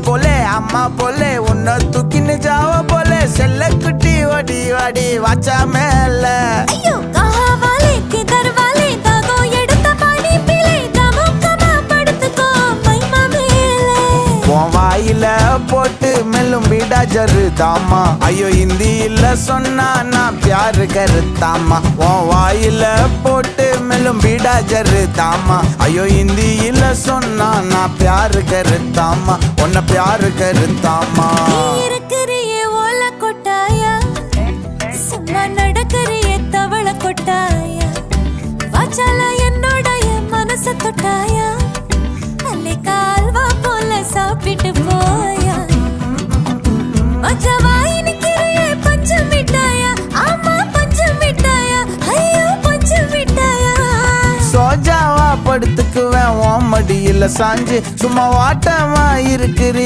போலே அம்மா போலே உன்னை தூக்கின்னு ஜாவ போலே செல்ல குட்டி ஓடி வாடி வாச்சா மேல வாயில போட்டு மெல்லும் பீடா ஜருதாமா ஐயோ ஹிந்தியில சொன்னா நான் பியாரு கருத்தாமா உன் வாயில போட்டு மெல்லும் பீடா ஜருதாமா ஐயோ ஹிந்தியில சொன்னா நான் பியாரு கருத்தாமா உன்னை பியாரு கருத்தாமா இருக்கிறியே ஓல கொட்டாயா சும்மா நடக்கிறியே தவள கொட்டாயா வாச்சால என்னோடைய மனச தொட்டாயா அல்லே கால்வா போல சாப்பிட்டு போயா மச்சவாய் நிக்கிறியே பஞ்சு மிட்டாயா ஆமா பஞ்சு மிட்டாயா ஐயோ பஞ்சு மிட்டாயா சோஜாவா படுத்துக்குவேன் உன் மடியில சாஞ்சு சும்மா வாட்டமா இருக்கிறீ